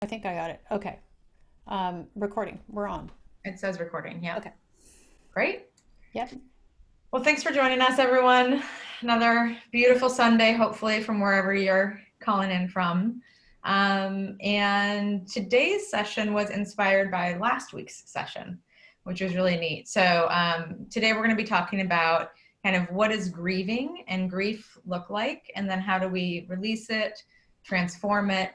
I think I got it. Okay. Recording. We're on. It says recording. Yeah. Okay. Great. Yep. Well, thanks for joining us, everyone. Another beautiful Sunday, hopefully, from wherever you're calling in from. And today's session was inspired by last week's session, which was really neat. So today we're going to be talking about kind of what does grieving and grief look like, and then how do we release it, transform it.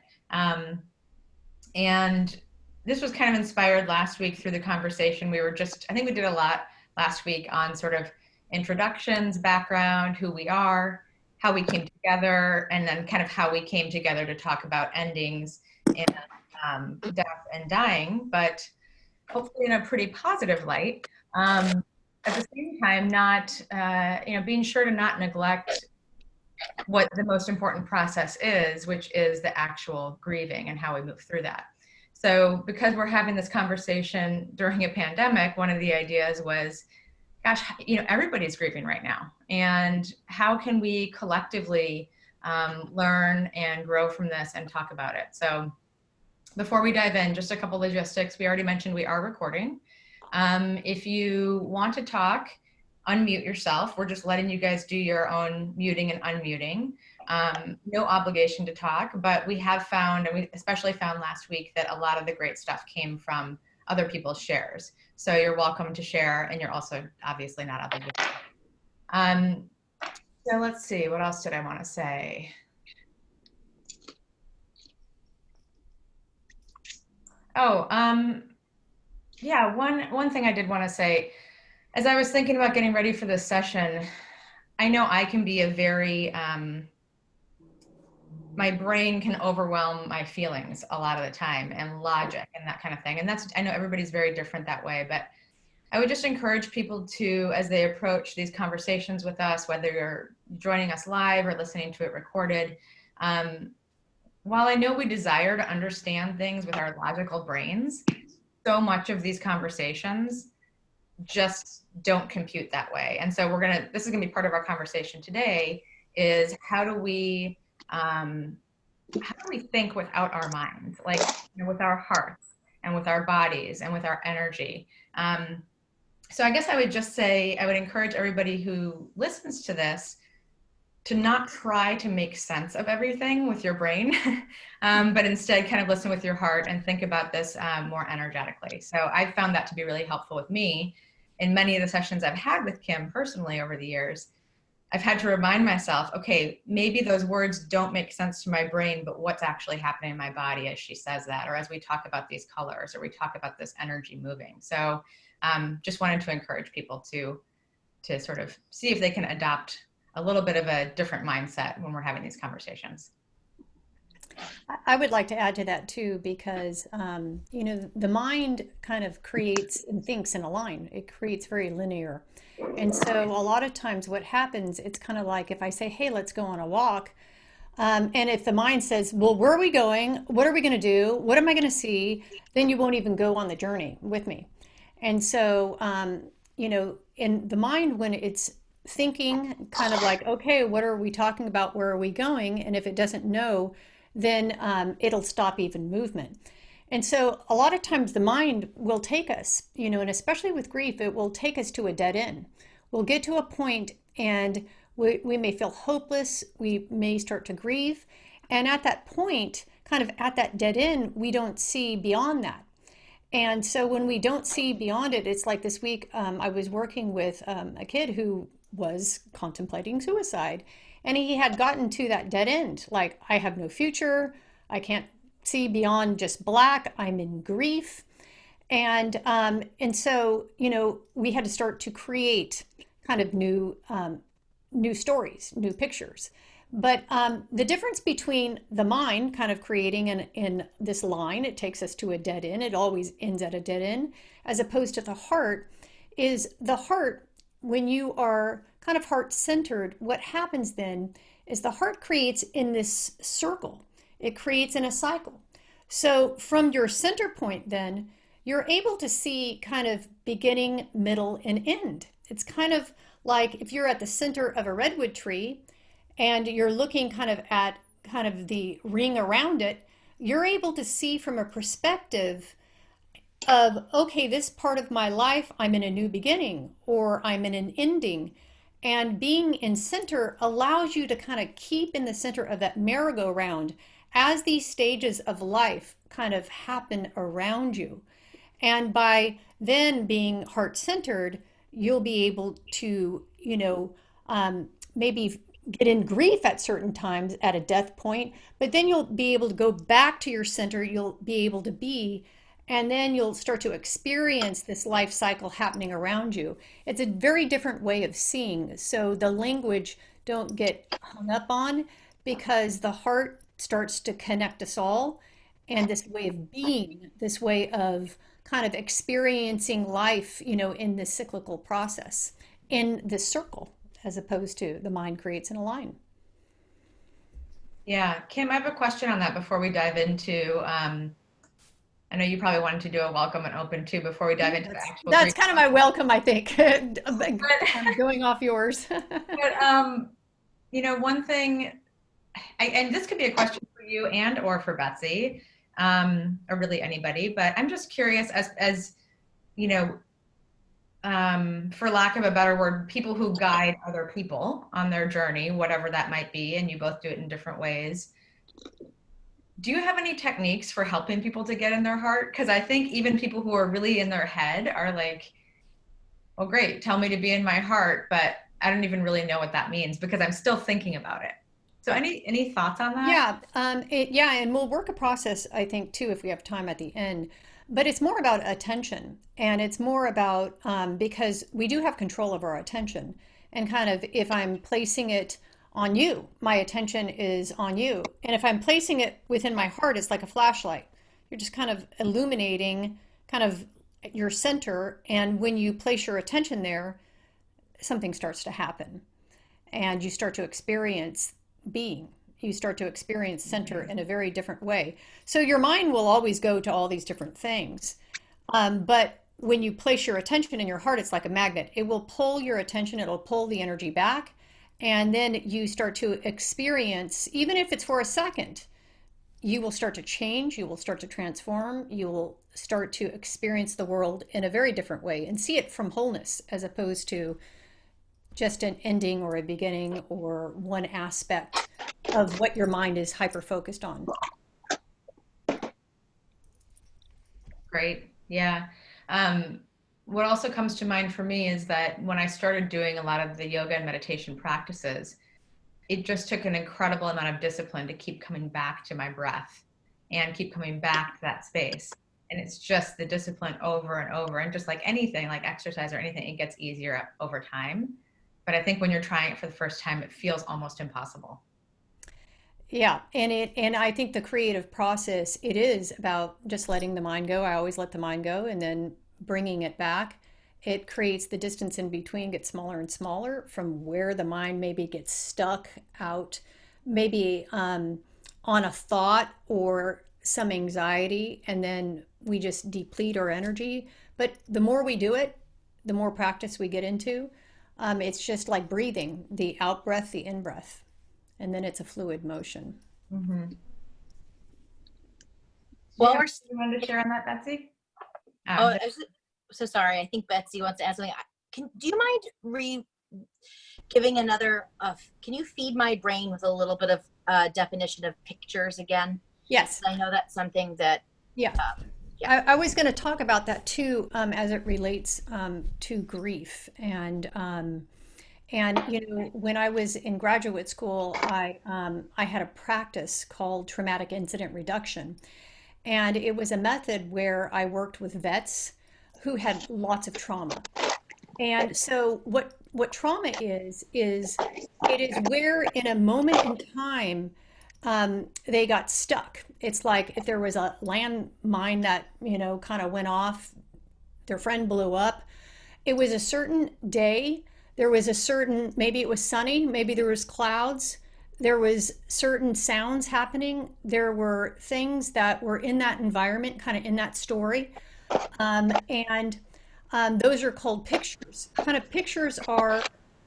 And this was kind of inspired last week through the conversation. I think we did a lot last week on sort of introductions, background, who we are, how we came together, and then kind of how we came together to talk about endings and death and dying, but hopefully in a pretty positive light. At the same time, not, being sure to not neglect what the most important process is, which is the actual grieving and how we move through that. So because we're having this conversation during a pandemic, one of the ideas was, gosh, everybody's grieving right now. And how can we collectively learn and grow from this and talk about it? So before we dive in, just a couple logistics. We already mentioned we are recording. If you want to talk, unmute yourself. We're just letting you guys do your own muting and unmuting. No obligation to talk, but we have found, and we especially found last week, that a lot of the great stuff came from other people's shares. So you're welcome to share, and you're also obviously not obligated. So let's see, what else did I want to say? Oh, yeah, one thing I did want to say, as I was thinking about getting ready for this session, I know I can be a very, my brain can overwhelm my feelings a lot of the time, and logic and that kind of thing. And I know everybody's very different that way, but I would just encourage people to, as they approach these conversations with us, whether you're joining us live or listening to it recorded, while I know we desire to understand things with our logical brains, so much of these conversations just don't compute that way. And so this is gonna be part of our conversation today, is how do we think without our minds, like, with our hearts and with our bodies and with our energy. So I guess I would just say, I would encourage everybody who listens to this to not try to make sense of everything with your brain, but instead kind of listen with your heart and think about this more energetically. So I've found that to be really helpful with me. In many of the sessions I've had with Kim personally over the years, I've had to remind myself, okay, maybe those words don't make sense to my brain, but what's actually happening in my body as she says that, or as we talk about these colors, or we talk about this energy moving. So just wanted to encourage people to sort of see if they can adopt a little bit of a different mindset when we're having these conversations. I would like to add to that too, because the mind kind of creates and thinks in a line. It creates very linear. And so a lot of times what happens, it's kind of like if I say, hey, let's go on a walk. And if the mind says, well, where are we going? What are we going to do? What am I going to see? Then you won't even go on the journey with me. And so, in the mind, when it's thinking kind of like, okay, what are we talking about? Where are we going? And if it doesn't know, then it'll stop even movement. And so a lot of times the mind will take us, and especially with grief, it will take us to a dead end. We'll get to a point and we may feel hopeless. We may start to grieve. And at that point, kind of at that dead end, we don't see beyond that. And so when we don't see beyond it, it's like this week, I was working with a kid who was contemplating suicide, and he had gotten to that dead end. Like, I have no future. I can't see beyond just black. I'm in grief. And so, we had to start to create kind of new stories, new pictures. But the difference between the mind kind of creating in this line, it takes us to a dead end, it always ends at a dead end, as opposed to the heart, is the heart, when you are kind of heart-centered, what happens then is the heart creates in this circle. It creates in a cycle. So from your center point then, you're able to see kind of beginning, middle, and end. It's kind of like if you're at the center of a redwood tree and you're looking kind of at kind of the ring around it, you're able to see from a perspective of, okay, this part of my life, I'm in a new beginning or I'm in an ending. And being in center allows you to kind of keep in the center of that merry-go-round as these stages of life kind of happen around you. And by then being heart centered, you'll be able to, maybe get in grief at certain times at a death point, but then you'll be able to go back to your center. You'll be able to be, and then you'll start to experience this life cycle happening around you. It's a very different way of seeing. So the language don't get hung up on because the heart starts to connect us all. And this way of being, this way of kind of experiencing life, in this cyclical process, in this circle, as opposed to the mind creates in a line. Yeah, Kim, I have a question on that before we dive into. I know you probably wanted to do a welcome and open too before we dive Yeah, into the actual that's grief. kind of my welcome, I think. But, I'm going off yours. but one thing, and this could be a question for you and or for Betsy, or really anybody. But I'm just curious, as you know, for lack of a better word, people who guide other people on their journey, whatever that might be, and you both do it in different ways. Do you have any techniques for helping people to get in their heart? Because I think even people who are really in their head are like, well, great, tell me to be in my heart, but I don't even really know what that means because I'm still thinking about it. So any thoughts on that? Yeah, yeah, and we'll work a process, I think, too, if we have time at the end. But it's more about attention, and it's more about because we do have control of our attention, and kind of if I'm placing it on you, my attention is on you, and if I'm placing it within my heart, it's like a flashlight. You're just kind of illuminating, kind of your center, and when you place your attention there, something starts to happen, and you start to experience being. You start to experience center in a very different way. So your mind will always go to all these different things. But when you place your attention in your heart, it's like a magnet. It will pull your attention, it'll pull the energy back. And then you start to experience, even if it's for a second, you will start to change, you will start to transform, you will start to experience the world in a very different way and see it from wholeness as opposed to just an ending or a beginning or one aspect of what your mind is hyper focused on. Great. Yeah. What also comes to mind for me is that when I started doing a lot of the yoga and meditation practices, it just took an incredible amount of discipline to keep coming back to my breath and keep coming back to that space. And it's just the discipline over and over. And just like anything, like exercise or anything, it gets easier over time. But I think when you're trying it for the first time, it feels almost impossible. Yeah, and I think the creative process, it is about just letting the mind go. I always let the mind go and then bringing it back. It creates the distance in between gets smaller and smaller from where the mind maybe gets stuck out, maybe on a thought or some anxiety, and then we just deplete our energy. But the more we do it, the more practice we get into. It's just like breathing, the out breath, the in breath, and then it's a fluid motion. Mm-hmm. Do you Well, have we're, anything you wanted to share on that, Betsy? oh, Um, so sorry. I think Betsy wants to ask something. Do you mind giving another, can you feed my brain with a little bit of definition of pictures again? Yes. I know that's something that, Yeah. yeah. I was going to talk about that too, as it relates to grief. And when I was in graduate school, I had a practice called traumatic incident reduction, and it was a method where I worked with vets who had lots of trauma. And so what trauma is it is where in a moment in time they got stuck. It's like if there was a landmine that, kind of went off, their friend blew up. It was a certain day. There was a certain, maybe it was sunny, maybe there was clouds. There was certain sounds happening. There were things that were in that environment, kind of in that story. And those are called pictures. Kind of pictures are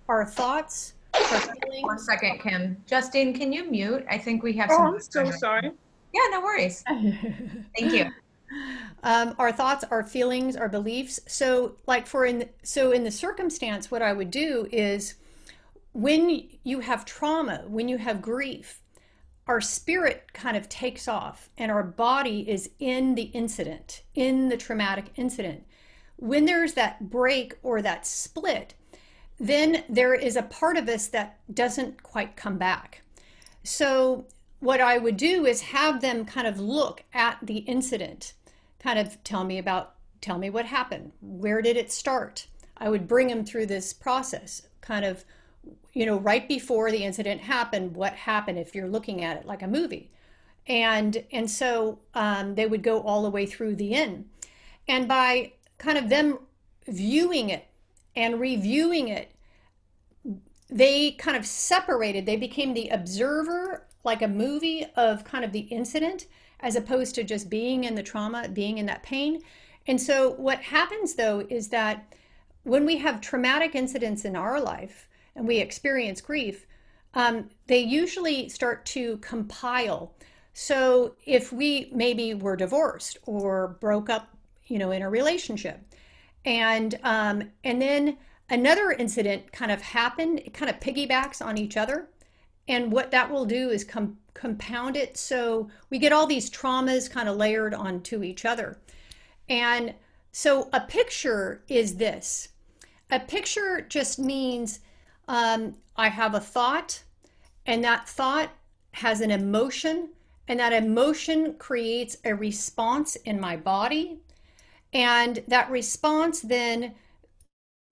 our thoughts, our one feelings. second, Kim. Justine, can you mute? I think we have Oh, some. I'm so sorry. Yeah, no worries. Thank you. Our thoughts, our feelings, our beliefs. So, like in the circumstance, what I would do is when you have trauma, when you have grief, our spirit kind of takes off and our body is in the incident, in the traumatic incident. When there's that break or that split, then there is a part of us that doesn't quite come back. So, what I would do is have them kind of look at the incident, kind of tell me what happened. Where did it start? I would bring them through this process, kind of, right before the incident happened, what happened if you're looking at it like a movie. And so they would go all the way through the end. And by kind of them viewing it and reviewing it, they kind of separated. They became the observer, like a movie, of kind of the incident, as opposed to just being in the trauma, being in that pain. And so what happens though is that when we have traumatic incidents in our life and we experience grief, they usually start to compile. So if we maybe were divorced or broke up, in a relationship, and then another incident kind of happened, it kind of piggybacks on each other. And what that will do is compound it. So we get all these traumas kind of layered onto each other. And so a picture is this. A picture just means I have a thought, and that thought has an emotion, and that emotion creates a response in my body. And that response then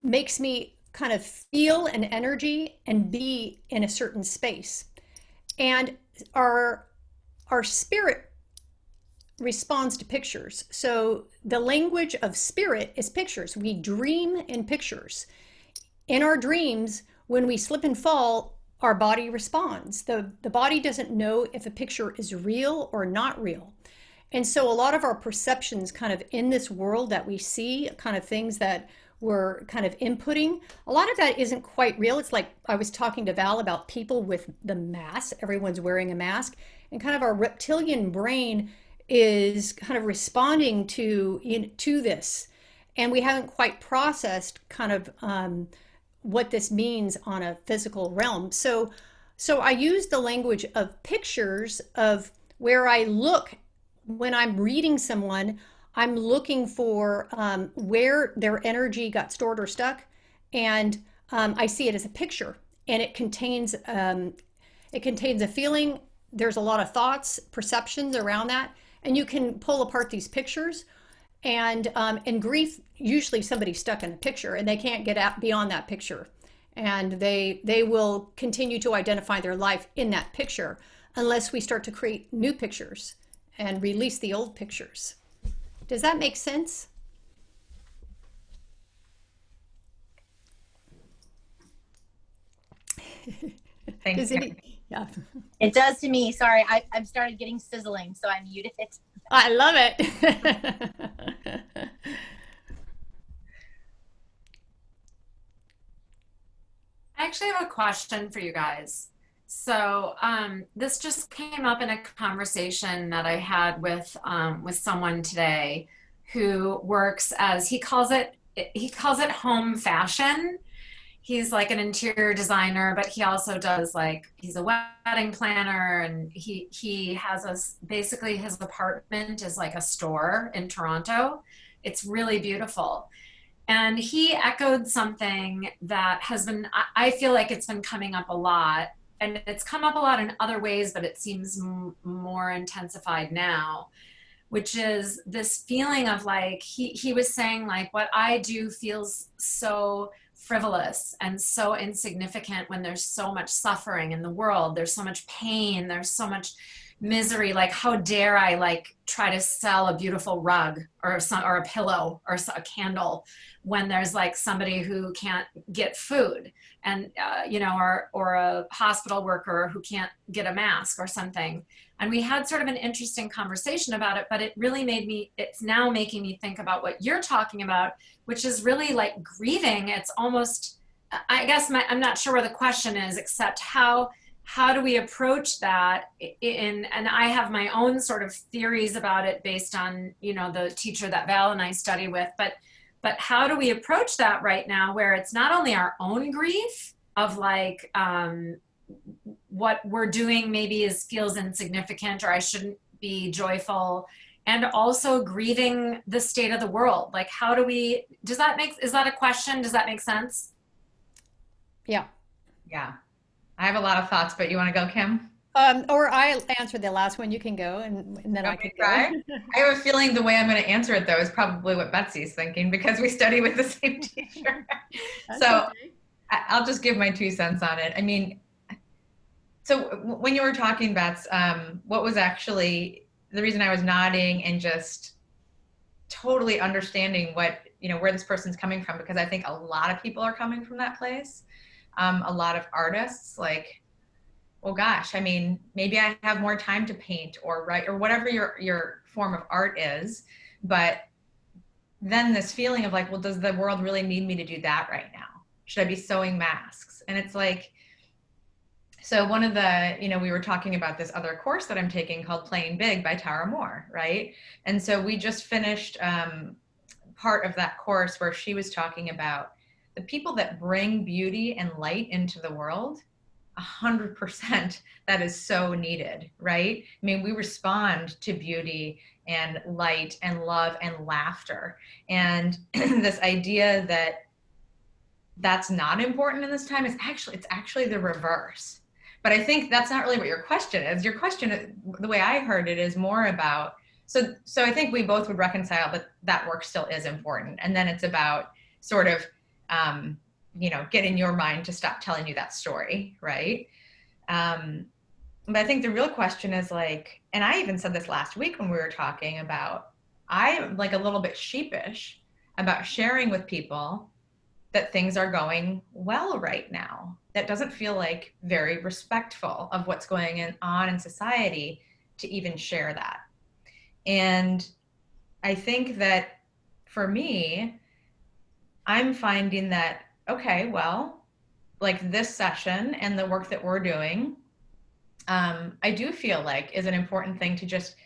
makes me kind of feel an energy and be in a certain space. And our spirit responds to pictures. So the language of spirit is pictures. We dream in pictures. In our dreams, when we slip and fall, our body responds. The body doesn't know if a picture is real or not real. And so a lot of our perceptions kind of in this world that we see, kind of things that we're kind of inputting, a lot of that isn't quite real. It's like I was talking to Val about people with the mask. Everyone's wearing a mask, and kind of our reptilian brain is kind of responding to this. And we haven't quite processed kind of what this means on a physical realm. So I use the language of pictures, of where I look when I'm reading someone. I'm looking for where their energy got stored or stuck, and I see it as a picture, and it contains a feeling. There's a lot of thoughts, perceptions around that, and you can pull apart these pictures. And in grief, usually somebody's stuck in a picture, and they can't get out beyond that picture, and they will continue to identify their life in that picture unless we start to create new pictures and release the old pictures. Does that make sense? Thanks. Yeah. It does to me. Sorry, I've started getting sizzling, so I muted it. I love it. I actually have a question for you guys. So this just came up in a conversation that I had with someone today who works as he calls it home fashion. He's like an interior designer, but he also does, like, he's a wedding planner, and he has basically his apartment is like a store in Toronto. It's really beautiful. And he echoed something that has been, I feel like it's been coming up a lot, and it's come up a lot in other ways, but it seems more intensified now, which is this feeling of, like, he was saying, like, what I do feels so frivolous and so insignificant when there's so much suffering in the world. There's so much pain. There's so much misery. Like, how dare I, like, try to sell a beautiful rug or a pillow or a candle when there's, like, somebody who can't get food, and or a hospital worker who can't get a mask or something. And we had sort of an interesting conversation about it, but it really it's now making me think about what you're talking about, which is really like grieving. It's almost, I guess I'm not sure where the question is, except how how do we approach that and I have my own sort of theories about it based on, you know, the teacher that Val and I study with, but how do we approach that right now where it's not only our own grief of like what we're doing maybe feels insignificant or I shouldn't be joyful, and also grieving the state of the world. Like how do we, is that a question? Does that make sense? Yeah. Yeah. I have a lot of thoughts, but you want to go, Kim? Or I answered the last one. You can go, and then I can go. I have a feeling the way I'm going to answer it, though, is probably what Betsy's thinking because we study with the same teacher. So Okay. I'll just give my 2 cents on it. I mean, so when you were talking, Bets, what was actually the reason I was nodding and just totally understanding what, you know, where this person's coming from, because I think a lot of people are coming from that place. A lot of artists, like, well, gosh, I mean, maybe I have more time to paint or write or whatever your form of art is. But then this feeling of like, well, does the world really need me to do that right now? Should I be sewing masks? And it's like, so one of the, you know, we were talking about this other course that I'm taking called Playing Big by Tara Moore, right? And so we just finished part of that course where she was talking about the people that bring beauty and light into the world. 100% that is so needed, right? I mean, we respond to beauty and light and love and laughter. And this idea that that's not important in this time is it's actually the reverse. But I think that's not really what your question is. Your question, the way I heard it, is more about, so I think we both would reconcile that that work still is important. And then it's about sort of, you know, getting your mind to stop telling you that story, right? But I think the real question is like, and I even said this last week when we were talking about, I'm like a little bit sheepish about sharing with people that things are going well right now. That doesn't feel like very respectful of what's going on in society to even share that. And I think that for me, I'm finding that, okay, well, like this session and the work that we're doing, I do feel like is an important thing to just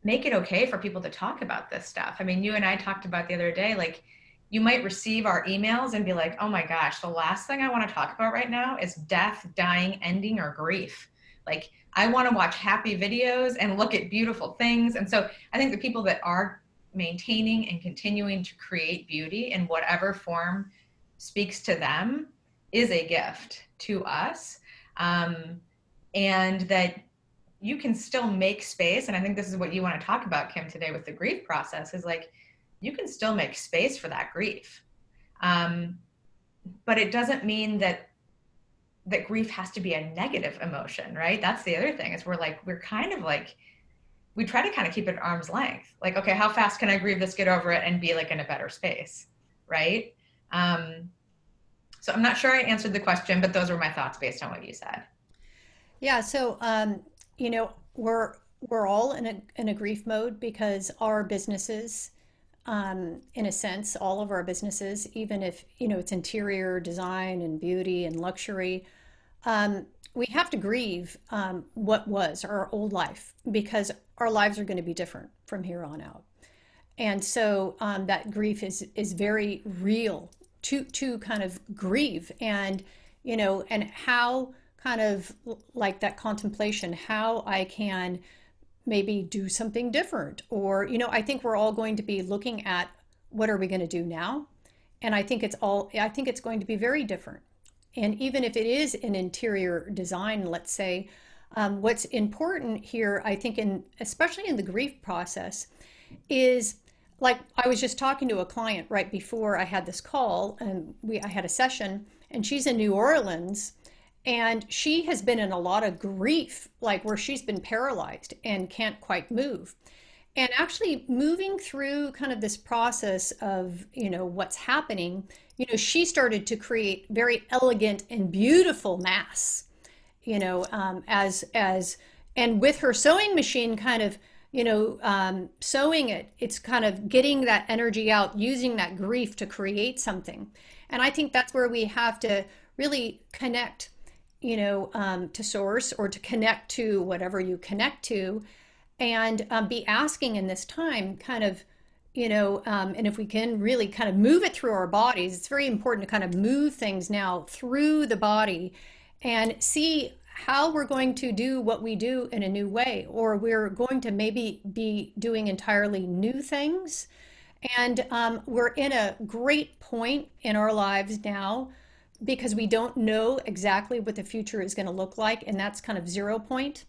make it okay for people to talk about this stuff. I mean, you and I talked about the other day, like you might receive our emails and be like, oh my gosh, the last thing I want to talk about right now is death, dying, ending, or grief. Like I want to watch happy videos and look at beautiful things. And so I think the people that are maintaining and continuing to create beauty in whatever form speaks to them is a gift to us. And that you can still make space. And I think this is what you want to talk about, Kim, today with the grief process, is like, you can still make space for that grief. But it doesn't mean that grief has to be a negative emotion, right? That's the other thing, is we're kind of like, we try to kind of keep it at arm's length. Like, okay, how fast can I grieve this, get over it, and be like in a better space, right? So I'm not sure I answered the question, but those were my thoughts based on what you said. Yeah. So, you know, we're all in a grief mode because our businesses, in a sense, all of our businesses, even if, you know, it's interior design and beauty and luxury, we have to grieve what was our old life because our lives are going to be different from here on out. And so that grief is very real to kind of grieve, and you know, and how kind of like that contemplation, how I can maybe do something different, or you know, I think we're all going to be looking at what are we going to do now, and I think it's going to be very different. And even if it is an interior design, let's say, what's important here, I think, especially in the grief process, is like I was just talking to a client right before I had this call, and I had a session, and she's in New Orleans, and she has been in a lot of grief, like where she's been paralyzed and can't quite move. And actually moving through kind of this process of, you know, what's happening, you know, she started to create very elegant and beautiful masks, you know, and with her sewing machine kind of, you know, sewing it's kind of getting that energy out, using that grief to create something. And I think that's where we have to really connect to source or to connect to whatever you connect to, and be asking in this time kind of, and if we can really kind of move it through our bodies, it's very important to kind of move things now through the body and see how we're going to do what we do in a new way, or we're going to maybe be doing entirely new things. And we're in a great point in our lives now because we don't know exactly what the future is going to look like. And that's kind of 0 point.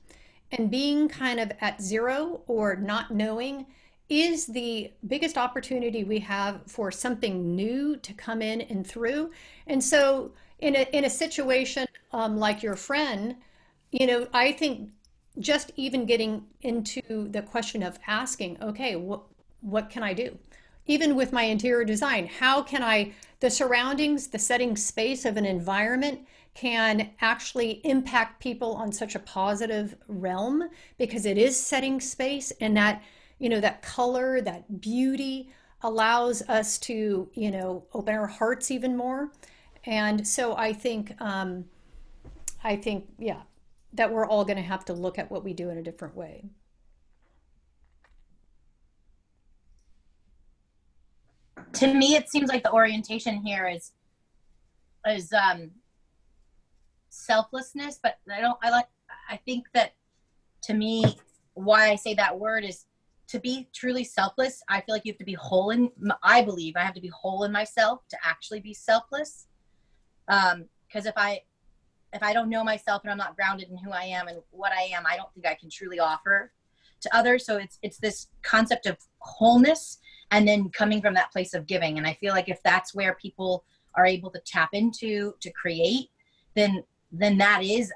And being kind of at zero or not knowing is the biggest opportunity we have for something new to come in and through. And so, in a situation like your friend, I think just even getting into the question of asking, okay, what can I do? Even with my interior design, how can the surroundings, the setting space of an environment can actually impact people on such a positive realm because it is setting space, and that, that color, that beauty allows us to, open our hearts even more. And so yeah, that we're all going to have to look at what we do in a different way. To me, it seems like the orientation here is selflessness, but I think that, to me, why I say that word is to be truly selfless. I feel like you have to be whole I believe I have to be whole in myself to actually be selfless. Because if I don't know myself and I'm not grounded in who I am and what I am, I don't think I can truly offer to others. So it's this concept of wholeness, and then coming from that place of giving. And I feel like if that's where people are able to tap into to create, then that is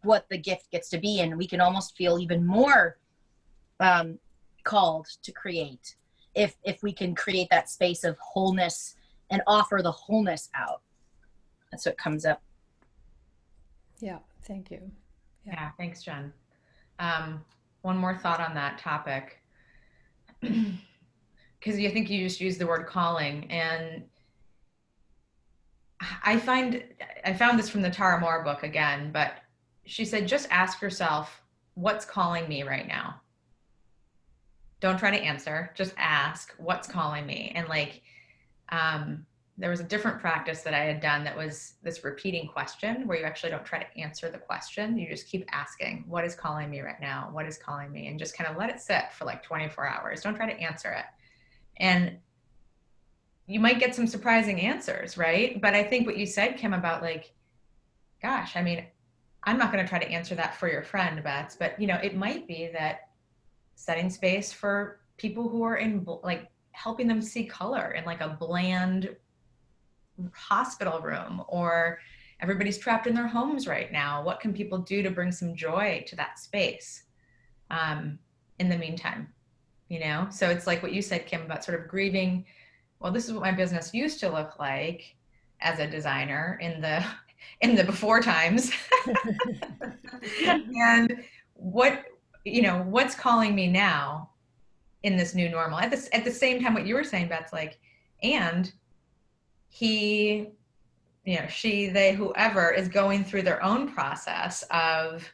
what the gift gets to be. And we can almost feel even more called to create if we can create that space of wholeness and offer the wholeness out. That's what comes up. Yeah, thank you. Yeah, thanks, Jen. One more thought on that topic, because I think you just used the word calling, and I found this from the Tara Moore book again, but she said, just ask yourself, what's calling me right now? Don't try to answer, just ask, what's calling me? And there was a different practice that I had done that was this repeating question where you actually don't try to answer the question. You just keep asking, what is calling me right now? What is calling me? And just kind of let it sit for like 24 hours. Don't try to answer it. And you might get some surprising answers, right? But I think what you said, Kim, about gosh, I mean, I'm not going to try to answer that for your friend, Bets, but it might be that setting space for people who are in helping them see color in a bland hospital room, or everybody's trapped in their homes right now. What can people do to bring some joy to that space in the meantime? So it's like what you said, Kim, about sort of grieving. Well, this is what my business used to look like as a designer in the before times. And what's calling me now in this new normal? At the same time, what you were saying, Beth's and he, she, they, whoever is going through their own process of,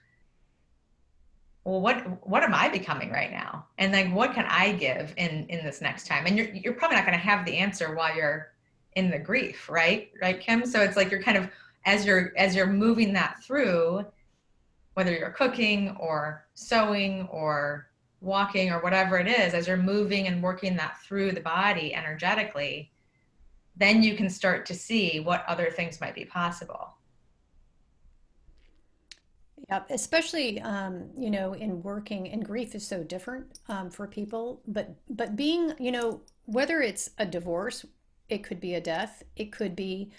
well, what am I becoming right now? And what can I give in this next time? And you're probably not going to have the answer while you're in the grief, right? Right, Kim? So it's you're kind of, as you're moving that through, whether you're cooking or sewing or walking or whatever it is, as you're moving and working that through the body energetically, then you can start to see what other things might be possible. Yeah, especially in working, and grief is so different for people. But being, whether it's a divorce, it could be a death, it could be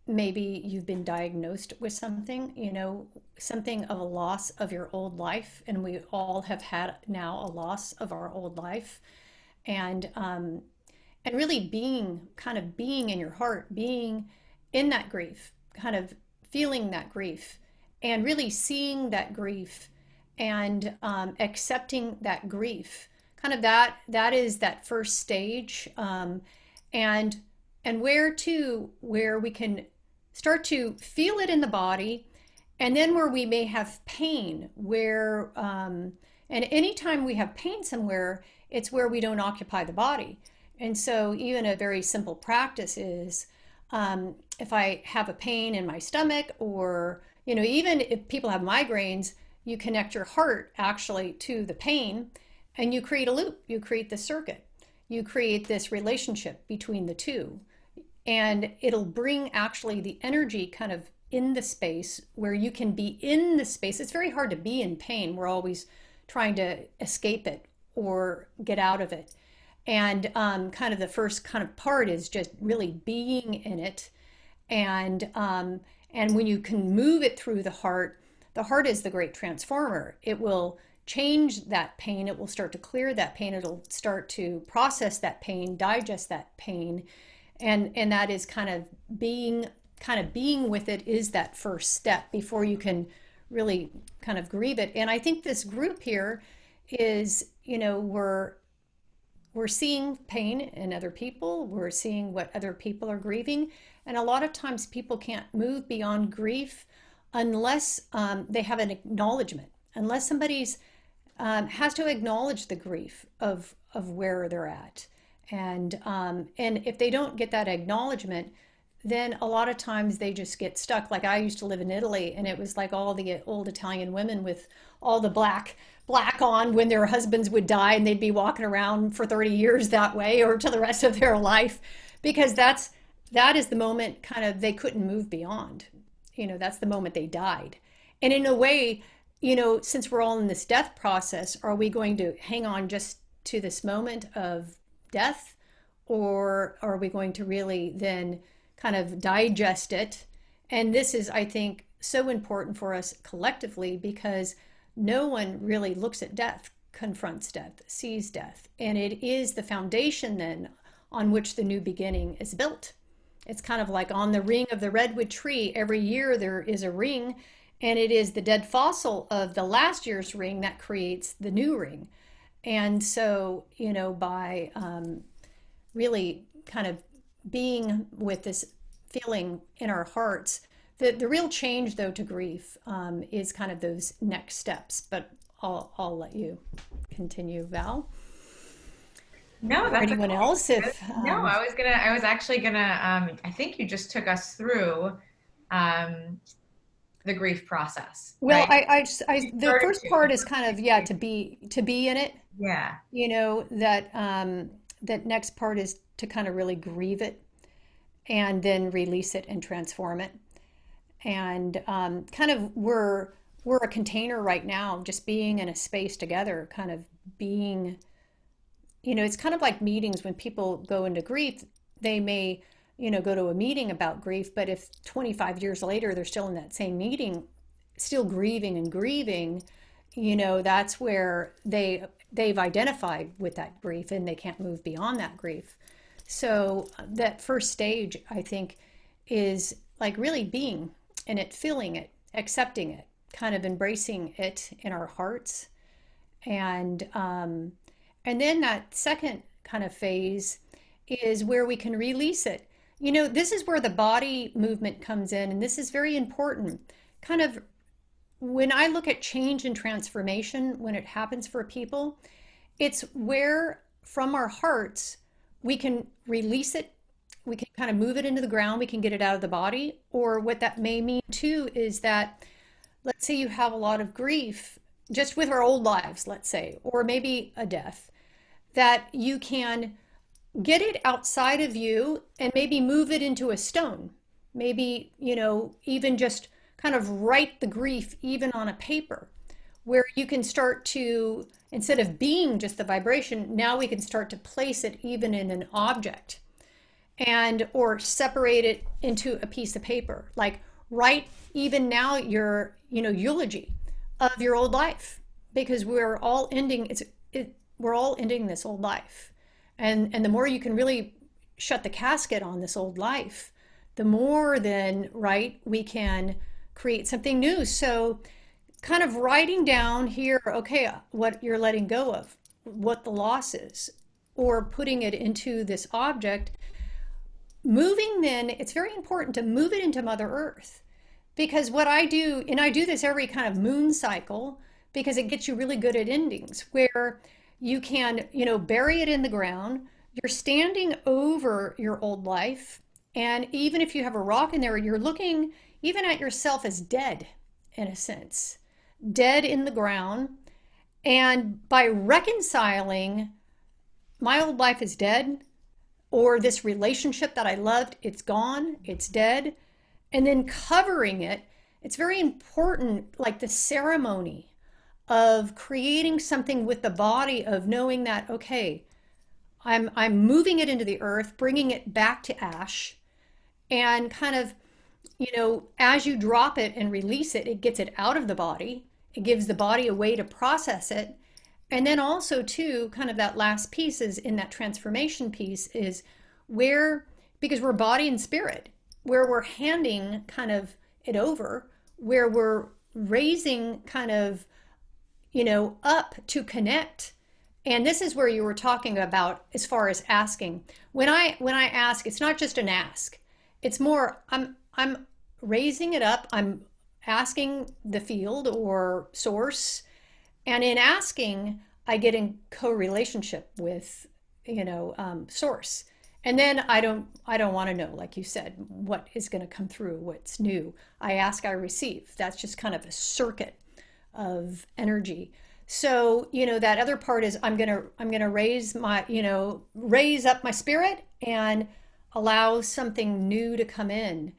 maybe you've been diagnosed with something, something of a loss of your old life, and we all have had now a loss of our old life, and really being in your heart, being in that grief, kind of feeling that grief, and really seeing that grief, and accepting that grief. Kind of that is that first stage, and where we can start to feel it in the body. And then where we may have pain, where, and anytime we have pain somewhere, it's where we don't occupy the body. And so even a very simple practice is, if I have a pain in my stomach, or, even if people have migraines, you connect your heart actually to the pain, and you create a loop, you create the circuit, you create this relationship between the two. And it'll bring actually the energy kind of in the space where you can be in the space. It's very hard to be in pain. We're always trying to escape it or get out of it. And kind of the first kind of part is just really being in it. And when you can move it through the heart is the great transformer. It will change that pain. It will start to clear that pain. It'll start to process that pain, digest that pain. And that is kind of being with it is that first step before you can really kind of grieve it. And I think this group here is, we're seeing pain in other people. We're seeing what other people are grieving. And a lot of times people can't move beyond grief unless they have an acknowledgement, unless somebody's has to acknowledge the grief of where they're at. And if they don't get that acknowledgement, then a lot of times they just get stuck. Like I used to live in Italy, and it was like all the old Italian women with all the black on when their husbands would die, and they'd be walking around for 30 years that way or to the rest of their life, because that is the moment kind of they couldn't move beyond. That's the moment they died. And in a way, since we're all in this death process, are we going to hang on just to this moment of death, or are we going to really then kind of digest it? And this is, I think, so important for us collectively, because no one really looks at death, confronts death, sees death. And it is the foundation then on which the new beginning is built. It's kind of like on the ring of the redwood tree. Every year there is a ring, and it is the dead fossil of the last year's ring that creates the new ring. And so, by really kind of being with this feeling in our hearts, the real change, though, to grief is kind of those next steps. But I'll let you continue, Val. No, Or that's anyone else? If no, I was actually gonna. I think you just took us through the grief process. well, Right? the Started first part is kind of to be in it. Yeah. That next part is to kind of really grieve it, and then release it and transform it. And kind of we're a container right now, just being in a space together, kind of being, it's kind of like meetings. When people go into grief, they may, go to a meeting about grief, but if 25 years later they're still in that same meeting, still grieving and grieving, that's where they've identified with that grief, and they can't move beyond that grief. So that first stage, I think, is like really being in it, feeling it, accepting it, kind of embracing it in our hearts. And then that second kind of phase is where we can release it. This is where the body movement comes in, and this is very important. Kind of when I look at change and transformation, when it happens for people, it's where from our hearts we can release it. We can kind of move it into the ground. We can get it out of the body. Or what that may mean too is that, let's say you have a lot of grief just with our old lives, let's say, or maybe a death, that you can get it outside of you and maybe move it into a stone. Maybe, even just kind of write the grief even on a paper, where you can start to, instead of being just the vibration, now we can start to place it even in an object, and or separate it into a piece of paper. Like write even now your eulogy of your old life, because we're all ending this old life, and the more you can really shut the casket on this old life, the more then we can create something new. So kind of writing down here, okay, what you're letting go of, what the loss is, or putting it into this object, moving then, it's very important to move it into Mother Earth. Because what I do, and I do this every kind of moon cycle, because it gets you really good at endings where you can, bury it in the ground. You're standing over your old life. And even if you have a rock in there, you're looking even at yourself as dead, in a sense, dead in the ground. And by reconciling my old life is dead, or this relationship that I loved, it's gone, it's dead, and then covering it, it's very important, like the ceremony of creating something with the body, of knowing that, okay, I'm moving it into the earth, bringing it back to ash, and kind of, as you drop it and release it, it gets it out of the body. It gives the body a way to process it. And then also too, kind of that last piece is in that transformation piece is where, because we're body and spirit, where we're handing kind of it over, where we're raising kind of, up to connect. And this is where you were talking about as far as asking. When I ask, it's not just an ask. It's more, I'm raising it up. I'm asking the field or source. And in asking, I get in co-relationship with, source. And then I don't want to know, like you said, what is going to come through, what's new. I ask, I receive. That's just kind of a circuit of energy. So, that other part is I'm gonna raise my, raise up my spirit and allow something new to come in.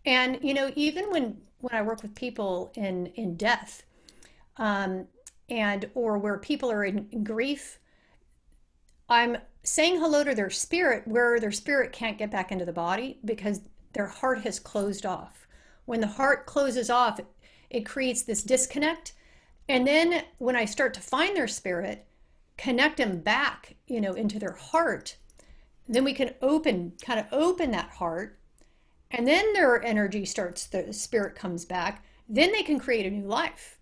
And, even when I work with people in death, and or where people are in grief, I'm saying hello to their spirit where their spirit can't get back into the body because their heart has closed off. When the heart closes off, it creates this disconnect. And then when I start to find their spirit, connect them back, into their heart, then we can kind of open that heart. And then their energy starts, the spirit comes back. Then they can create a new life.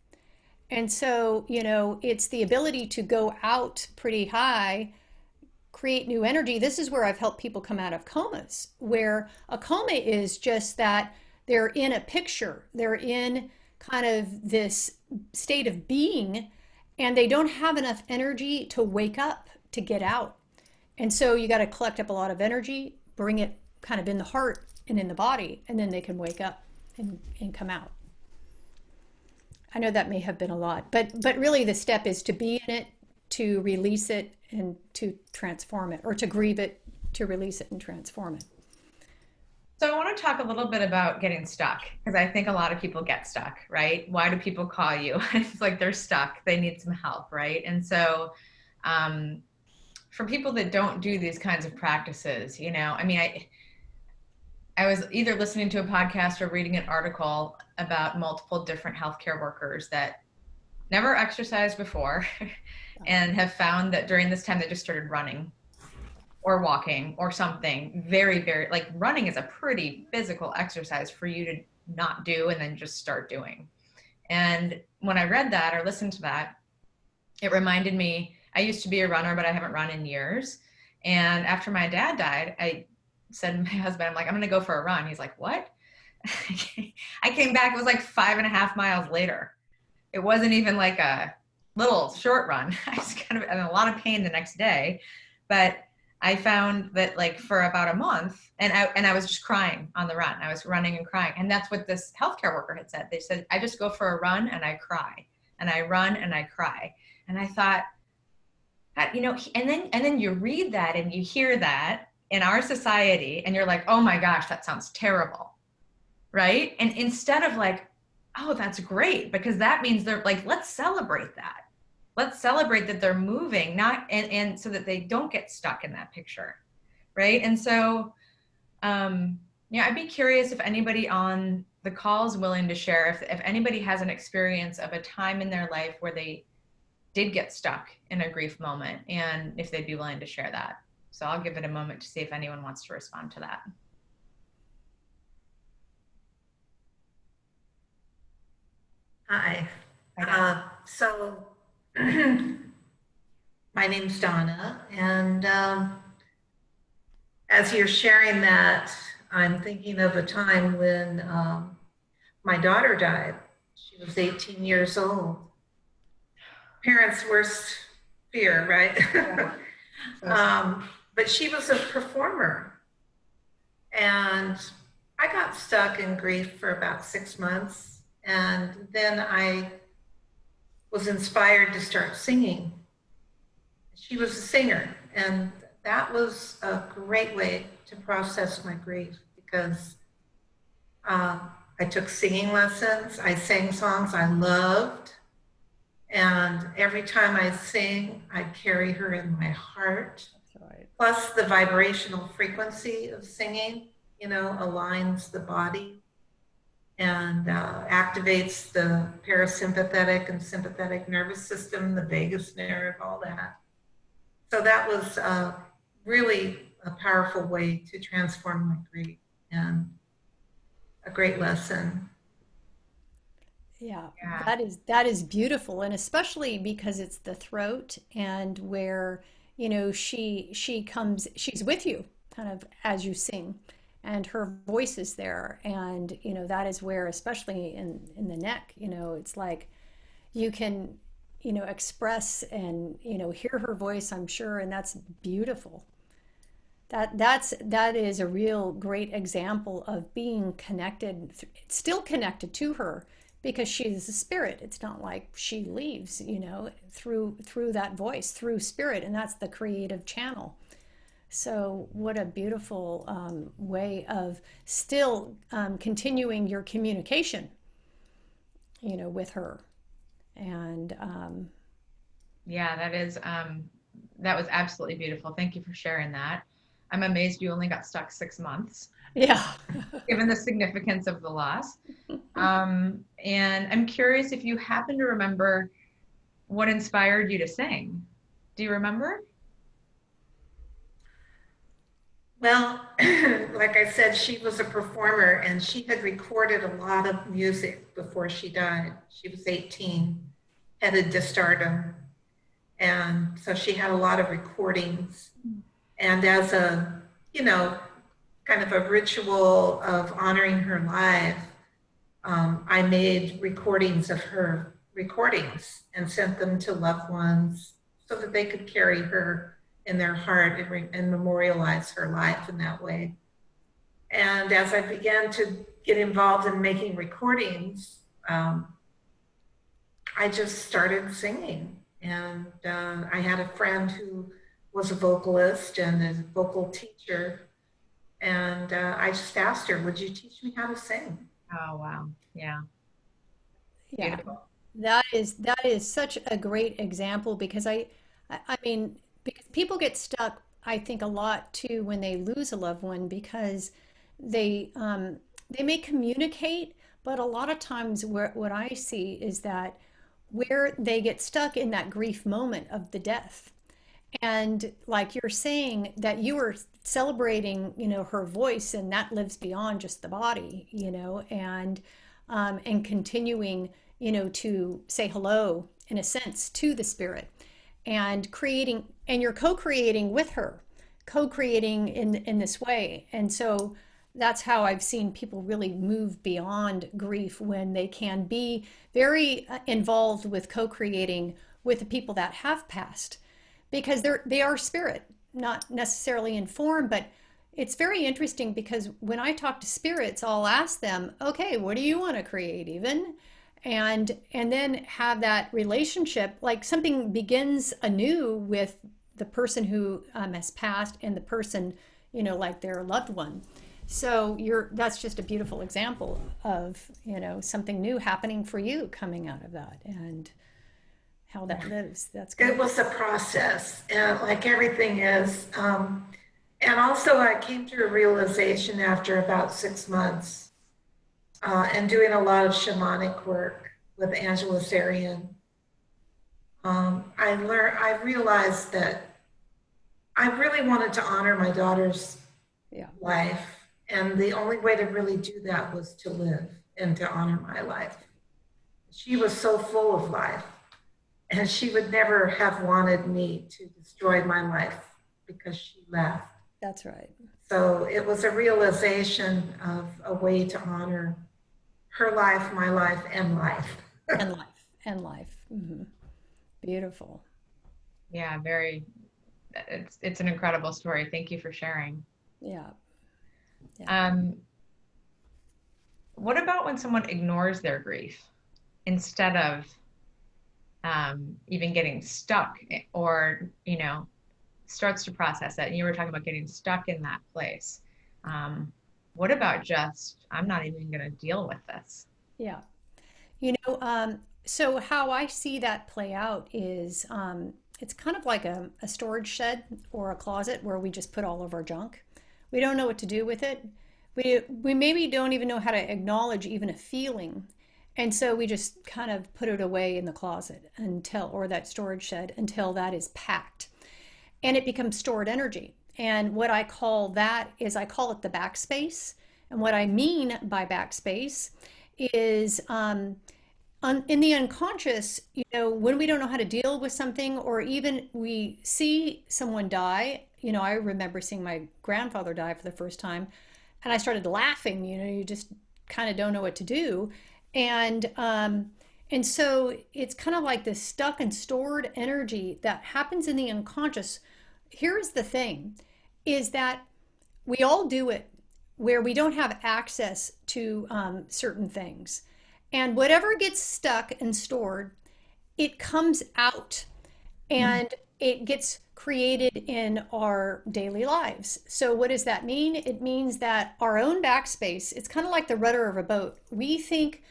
And so, it's the ability to go out pretty high, create new energy. This is where I've helped people come out of comas, where a coma is just that they're in a picture, they're in kind of this state of being, and they don't have enough energy to wake up, to get out. And so you got to collect up a lot of energy, bring it kind of in the heart and in the body, and then they can wake up and come out. I know that may have been a lot, but really the step is to be in it, to release it, and to transform it, or to grieve it, to release it and transform it. So I want to talk a little bit about getting stuck, because I think a lot of people get stuck, right? Why do people call you? It's like they're stuck. They need some help, right? And so for people that don't do these kinds of practices, I was either listening to a podcast or reading an article about multiple different healthcare workers that never exercised before and have found that during this time they just started running or walking or something very, very, like running is a pretty physical exercise for you to not do and then just start doing. And when I read that or listened to that, it reminded me, I used to be a runner, but I haven't run in years. And after my dad died, I said to my husband, I'm like, I'm going to go for a run. He's like, what? I came back, it was like 5.5 miles later. It wasn't even like a little short run. I was kind of in a lot of pain the next day, but I found that like for about a month, and I was just crying on the run. I was running and crying. And that's what this healthcare worker had said. They said, I just go for a run and I cry, and I run and I cry. And I thought, and then you read that and you hear that in our society and you're like, oh my gosh, that sounds terrible. Right. And instead of like, oh, that's great, because that means they're like, let's celebrate that. Let's celebrate that they're moving, and so that they don't get stuck in that picture. Right. And so, I'd be curious if anybody on the call is willing to share, if anybody has an experience of a time in their life where they did get stuck in a grief moment, and if they'd be willing to share that. So I'll give it a moment to see if anyone wants to respond to that. Hi. So my name's Donna, and as you're sharing that, I'm thinking of a time when my daughter died. She was 18 years old. Parents' worst fear, right? But she was a performer. And I got stuck in grief for about 6 months. And then I was inspired to start singing. She was a singer. And that was a great way to process my grief because I took singing lessons. I sang songs I loved. And every time I sing, I carry her in my heart. Right. Plus the vibrational frequency of singing, aligns the body and activates the parasympathetic and sympathetic nervous system, the vagus nerve, all that. So that was really a powerful way to transform my grief and a great lesson. Yeah, Yeah. that is beautiful, and especially because it's the throat and where, she's with you kind of as you sing, and her voice is there, and that is where, especially in the neck, it's like you can, express and hear her voice, I'm sure, and that's beautiful. That is a real great example of being connected, still connected to her because she's a spirit. It's not like she leaves, through that voice, through spirit, and that's the creative channel. So what a beautiful way of still continuing your communication, with her. And Yeah, that was absolutely beautiful. Thank you for sharing that. I'm amazed you only got stuck 6 months, yeah. given the significance of the loss. And I'm curious if you happen to remember what inspired you to sing. Do you remember? Well, like I said, she was a performer and she had recorded a lot of music before she died. She was 18, headed to stardom. And so she had a lot of recordings. And as a, kind of a ritual of honoring her life, I made recordings of her recordings and sent them to loved ones so that they could carry her in their heart and memorialize her life in that way. And as I began to get involved in making recordings, I just started singing. And I had a friend who was a vocalist and a vocal teacher. And I just asked her, would you teach me how to sing? Oh, wow. Yeah. Yeah, Beautiful. that is such a great example because I mean, because people get stuck, I think, a lot too when they lose a loved one because they they may communicate, but a lot of times what I see is that where they get stuck in that grief moment of the death. And like you're saying that you were celebrating, her voice, and that lives beyond just the body, and continuing, to say hello in a sense to the spirit and creating, and you're co-creating with her, co-creating in this way. And so that's how I've seen people really move beyond grief when they can be very involved with co-creating with the people that have passed because they are spirit, not necessarily in form, but it's very interesting because when I talk to spirits, I'll ask them, okay, what do you want to create even? And then have that relationship, like something begins anew with the person who has passed and the person, like their loved one. So that's just a beautiful example of, something new happening for you coming out of that and how that lives. That's good. It was a process, like everything is. And also, I came to a realization after about 6 months and doing a lot of shamanic work with Angela Sarian. I realized that I really wanted to honor my daughter's Yeah. life. And the only way to really do that was to live and to honor my life. She was so full of life. And she would never have wanted me to destroy my life because she left. That's right. So it was a realization of a way to honor her life, my life, and life. And life, and life. Beautiful. Yeah, very, it's an incredible story. Thank you for sharing. Yeah. Yeah. Um, what about when someone ignores their grief instead of even getting stuck or, starts to process it? And you were talking about getting stuck in that place. What about just, I'm not even going to deal with this? Yeah. So how I see that play out is it's kind of like a storage shed or a closet where we just put all of our junk. We don't know what to do with it. We maybe don't even know how to acknowledge even a feeling. And so we just kind of put it away in the closet until, or that storage shed until that is packed. And it becomes stored energy. And what I call that is I call it the backspace. And what I mean by backspace is in the unconscious, when we don't know how to deal with something, or even we see someone die, I remember seeing my grandfather die for the first time, and I started laughing. You just kind of don't know what to do, and so it's kind of like this stuck and stored energy that happens in the unconscious. Here's the thing, is that we all do it where we don't have access to certain things. And whatever gets stuck and stored, it comes out and it gets created in our daily lives. So what does that mean? It means that our own backspace, it's kind of like the rudder of a boat. We think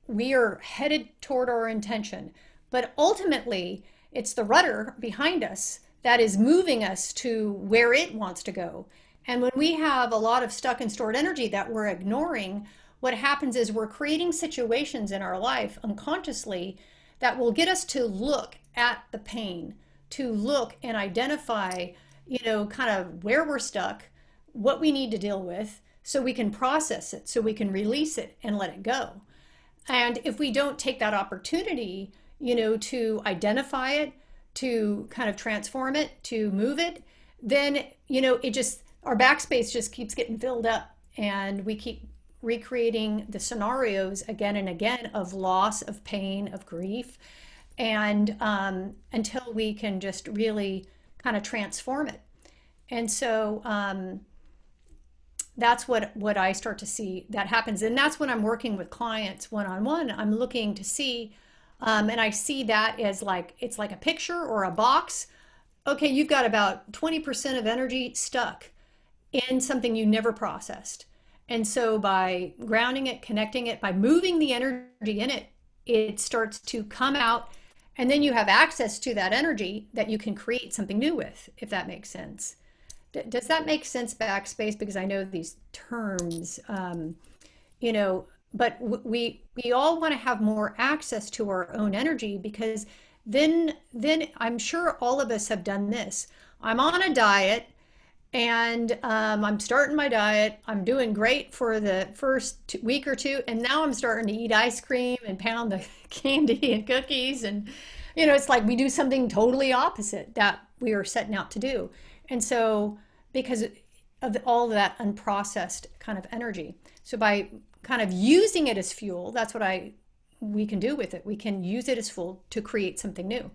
we are headed toward our intention, but ultimately it's the rudder behind us that is moving us to where it wants to go. And when we have a lot of stuck and stored energy that we're ignoring, what happens is we're creating situations in our life unconsciously that will get us to look at the pain, to look and identify, kind of where we're stuck, what we need to deal with, so we can process it, so we can release it and let it go. And if we don't take that opportunity, to identify it, to kind of transform it, to move it, then, our backspace just keeps getting filled up, and we keep recreating the scenarios again and again of loss, of pain, of grief, and until we can just really kind of transform it. And so that's what I start to see that happens. And that's when I'm working with clients one-on-one. I'm looking to see, and I see that as like, it's like a picture or a box. Okay, you've got about 20% of energy stuck in something you never processed. And so by grounding it, connecting it, by moving the energy in it, it starts to come out. And then you have access to that energy that you can create something new with, if that makes sense. Does that make sense, backspace? Because I know these terms, but we all want to have more access to our own energy, because then I'm sure all of us have done this. I'm on a diet, and I'm starting my diet. I'm doing great for the first week or two, and now I'm starting to eat ice cream and pound the candy and cookies, and it's like we do something totally opposite that we are setting out to do. And so because of all of that unprocessed kind of energy, so by kind of using it as fuel, that's what we can do with it. We can use it as fuel to create something new.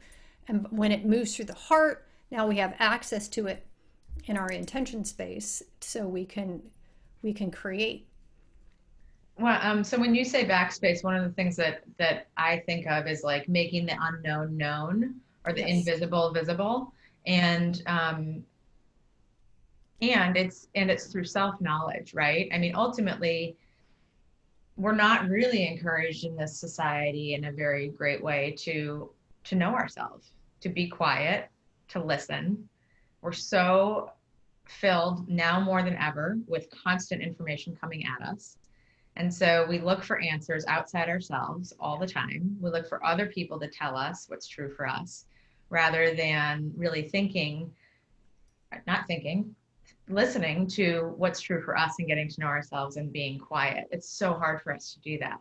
And when it moves through the heart, now we have access to it in our intention space, so we can create. Well, so when you say backspace, one of the things that I think of is like making the unknown known, or the Yes. invisible visible, and it's through self-knowledge, right? I mean, ultimately, we're not really encouraged in this society in a very great way to know ourselves, to be quiet, to listen. We're so filled now more than ever with constant information coming at us. And so we look for answers outside ourselves all the time. We look for other people to tell us what's true for us, rather than really listening to what's true for us and getting to know ourselves and being quiet. It's so hard for us to do that,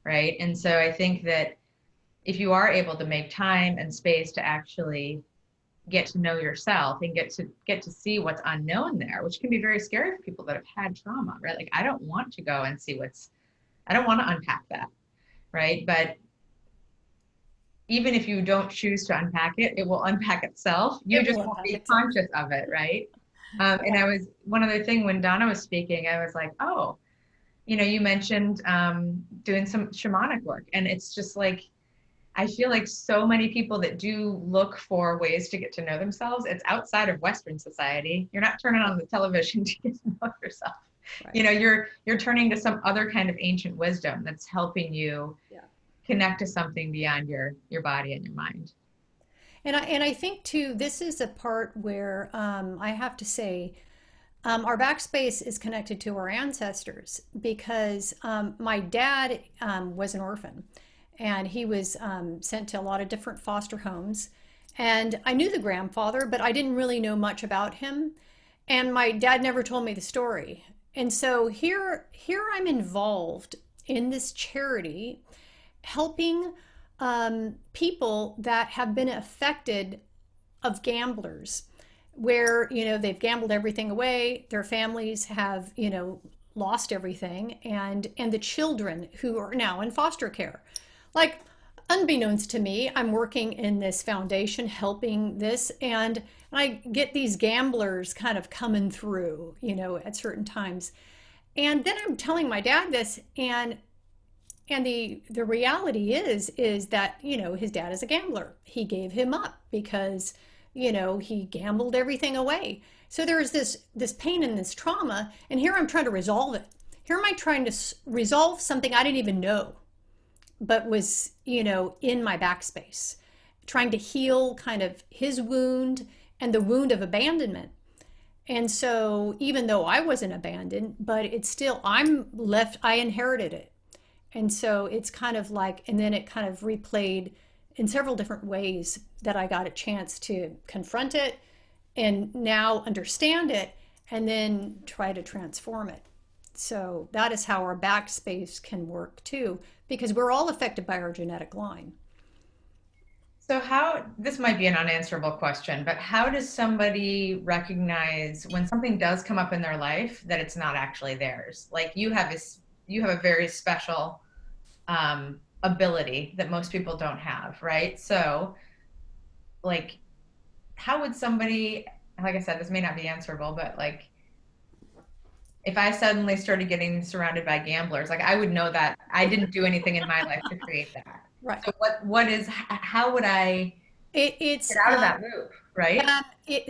right? And so I think that if you are able to make time and space to actually get to know yourself and get to see what's unknown there, which can be very scary for people that have had trauma, right? Like, I don't want to go and see I don't want to unpack that, right? But even if you don't choose to unpack it, it will unpack itself. You It just will won't unpack be itself. conscious of it, right? And one other thing, when Donna was speaking, I was like, oh, you mentioned doing some shamanic work. And it's just like, I feel like so many people that do look for ways to get to know themselves, it's outside of Western society. You're not turning on the television to get to know yourself. Right. You're turning to some other kind of ancient wisdom that's helping you connect to something beyond your body and your mind. And I think too, this is a part where I have to say, our backspace is connected to our ancestors because my dad was an orphan, and he was sent to a lot of different foster homes. And I knew the grandfather, but I didn't really know much about him. And my dad never told me the story. And so here I'm involved in this charity, helping people that have been affected of gamblers, where they've gambled everything away, their families have lost everything, and the children who are now in foster care. Like, unbeknownst to me, I'm working in this foundation helping this, and I get these gamblers kind of coming through at certain times. And then I'm telling my dad this, and the reality is that his dad is a gambler. He gave him up because he gambled everything away. So there's this pain and this trauma, and here I'm trying to resolve it. Here am I trying to resolve something I didn't even know, but was in my backspace, trying to heal kind of his wound and the wound of abandonment. And so even though I wasn't abandoned, but it's still, I inherited it. And so it's kind of like, and then it kind of replayed in several different ways that I got a chance to confront it and now understand it and then try to transform it. So that is how our backspace can work too, because we're all affected by our genetic line. So this might be an unanswerable question, but how does somebody recognize when something does come up in their life that it's not actually theirs? Like, you have a very special ability that most people don't have, right? So, like, how would somebody, like I said, this may not be answerable, but like, if I suddenly started getting surrounded by gamblers, like, I would know that I didn't do anything in my life to create that. Right. So how would I it's get out of that loop, right?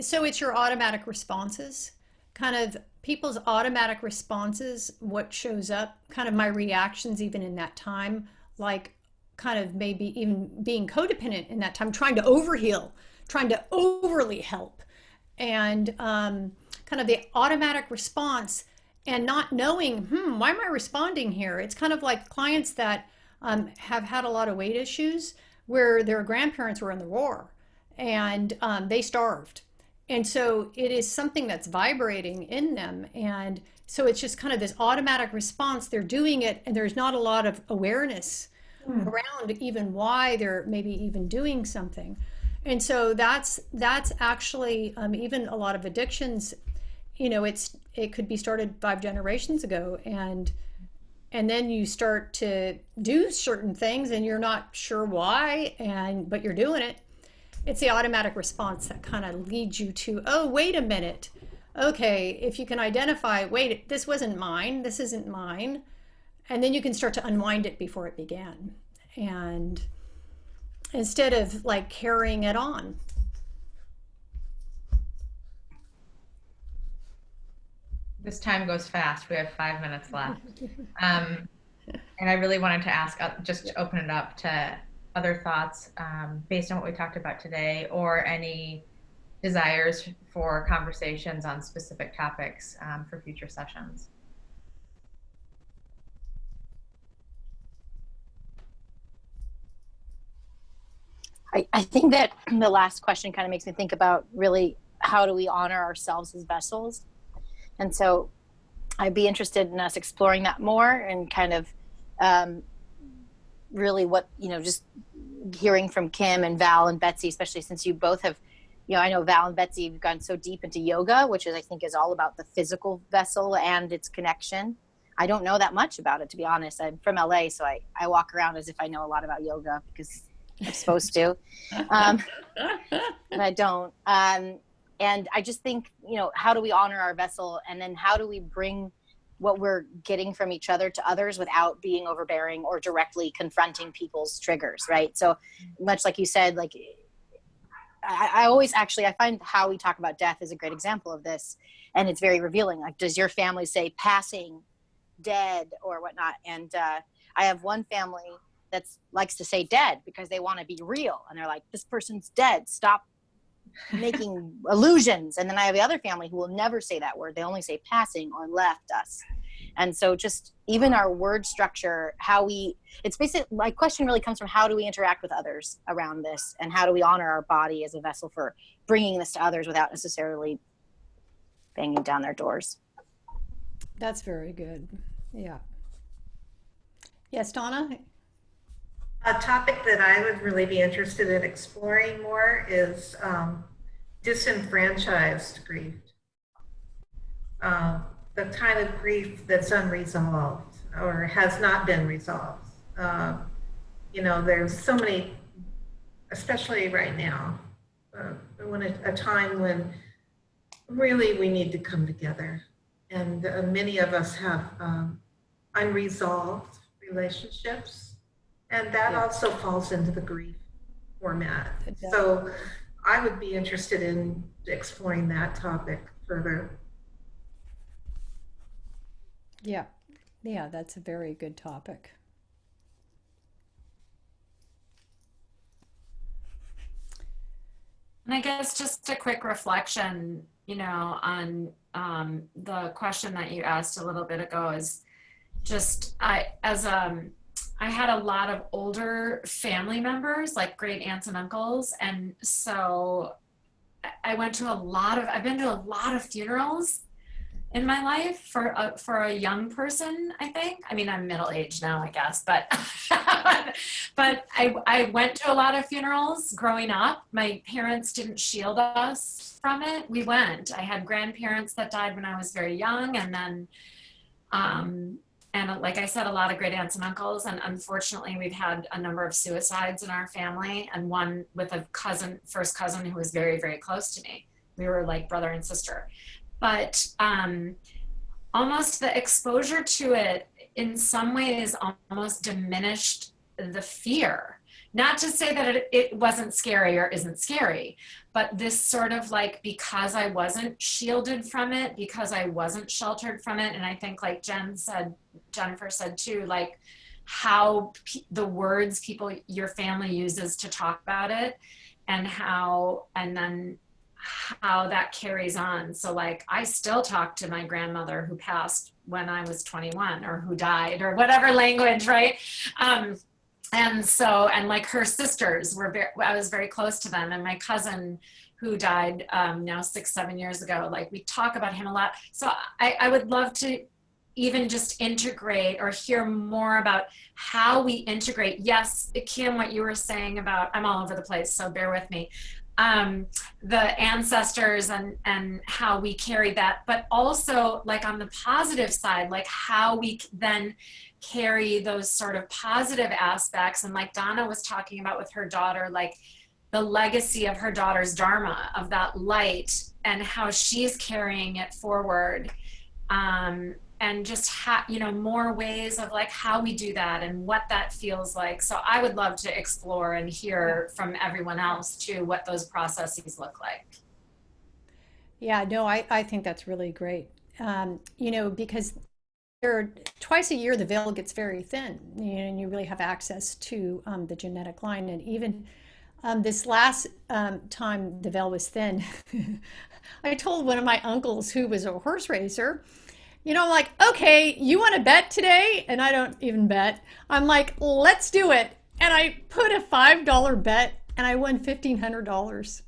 So it's your automatic responses, kind of people's automatic responses, what shows up, kind of my reactions even in that time, like kind of maybe even being codependent in that time, trying to overheal, trying to overly help, and kind of the automatic response and not knowing, why am I responding here? It's kind of like clients that have had a lot of weight issues where their grandparents were in the war and they starved. And so it is something that's vibrating in them. And so it's just kind of this automatic response. They're doing it, and there's not a lot of awareness around even why they're maybe even doing something. And so that's actually even a lot of addictions, it could be started 5 generations ago, and then you start to do certain things and you're not sure why, but you're doing it. It's the automatic response that kind of leads you to, oh, wait a minute. Okay, if you can identify, wait, this wasn't mine, this isn't mine. And then you can start to unwind it before it began. And instead of like carrying it on. This time goes fast. We have 5 minutes left. And I really wanted to ask, just to open it up to other thoughts based on what we talked about today, or any desires for conversations on specific topics for future sessions. I think that the last question kind of makes me think about really how do we honor ourselves as vessels. And so I'd be interested in us exploring that more, and kind of really what, just hearing from Kim and Val and Betsy, especially since you both have you know, I know Val and Betsy have gone so deep into yoga, which is, I think, is all about the physical vessel and its connection. I don't know that much about it, to be honest. I'm from LA, so I walk around as if I know a lot about yoga because I'm supposed to, but I don't. And I just think, you know, how do we honor our vessel, and then how do we bring what we're getting from each other to others without being overbearing or directly confronting people's triggers, right? So much like you said, like I always actually, I find how we talk about death is a great example of this, and it's very revealing. Like, does your family say passing, dead, or whatnot? And I have one family that likes to say dead because they want to be real, and they're like, this person's dead, stop making illusions. And then I have the other family who will never say that word. They only say passing or left us. And so just even our word structure, how we, it's basically, my question really comes from how do we interact with others around this, and how do we honor our body as a vessel for bringing this to others without necessarily banging down their doors. That's very good. Yeah. Yes, Donna? A topic that I would really be interested in exploring more is disenfranchised grief. The kind of grief that's unresolved or has not been resolved. You know, there's so many, especially right now, when a time when really we need to come together. And many of us have unresolved relationships. And that also falls into the grief format. So I would be interested in exploring that topic further. Yeah. Yeah, that's a very good topic. And I guess just a quick reflection, you know, on the question that you asked a little bit ago is just, I had a lot of older family members, like great aunts and uncles. And so I've been to a lot of funerals in my life for a young person, I think. I mean, I'm middle-aged now, I guess, but but I went to a lot of funerals growing up. My parents didn't shield us from it. We went. I had grandparents that died when I was very young, and then and like I said, a lot of great aunts and uncles. And unfortunately, we've had a number of suicides in our family, and one with a first cousin who was very, very close to me. We were like brother and sister. But almost the exposure to it in some ways almost diminished the fear. Not to say that it wasn't scary or isn't scary, but this sort of like, because I wasn't shielded from it, because I wasn't sheltered from it. And I think like Jennifer said too, like how the words your family uses to talk about it, and then how that carries on. So like, I still talk to my grandmother who passed when I was 21, or who died, or whatever language, right? And like her sisters I was very close to them. And my cousin who died now 6-7 years ago, like we talk about him a lot. So I would love to even just integrate or hear more about how we integrate. Yes, Kim, what you were saying about, I'm all over the place, so bear with me. The ancestors and how we carry that, but also like on the positive side, like how we then carry those sort of positive aspects. And like Donna was talking about with her daughter, like the legacy of her daughter's dharma, of that light, and how she's carrying it forward. And just more ways of like how we do that and what that feels like. So I would love to explore and hear from everyone else too, what those processes look like. Yeah, no, I think that's really great. Because twice a year the veil gets very thin, and you really have access to the genetic line. And even this last time the veil was thin, I told one of my uncles who was a horse racer, I'm like, okay, you want to bet today? And I don't even bet. I'm like, let's do it. And I put a $5 bet and I won $1,500.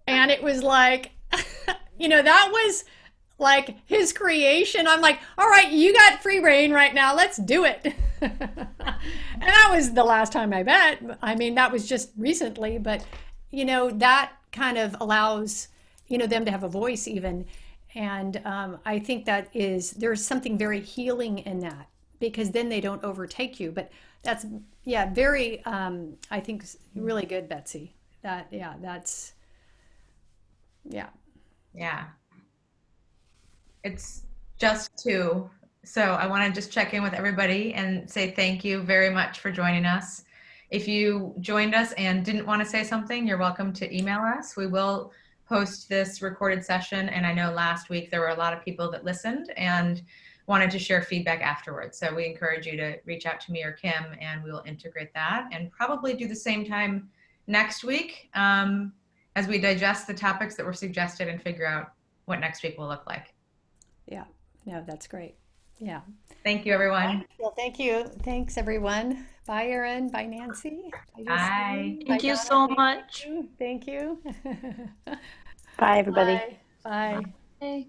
And it was like, that was like his creation. I'm like, all right, you got free reign right now. Let's do it. And that was the last time I bet. I mean, that was just recently, but that kind of allows, them to have a voice even. And I think there's something very healing in that, because then they don't overtake you. But that's, yeah, very, I think really good, Betsy. That's, yeah. Yeah. It's just two. So I want to just check in with everybody and say thank you very much for joining us. If you joined us and didn't want to say something, you're welcome to email us. We will post this recorded session. And I know last week there were a lot of people that listened and wanted to share feedback afterwards. So we encourage you to reach out to me or Kim, and we will integrate that and probably do the same time next week as we digest the topics that were suggested and figure out what next week will look like. Yeah. No, that's great. Yeah. Thank you, everyone. Well, thank you. Thanks, everyone. Bye, Erin. Bye, Nancy. Bye. Bye, Thank you Donna. so much. Thank you. Bye, everybody. Bye. Bye. Bye.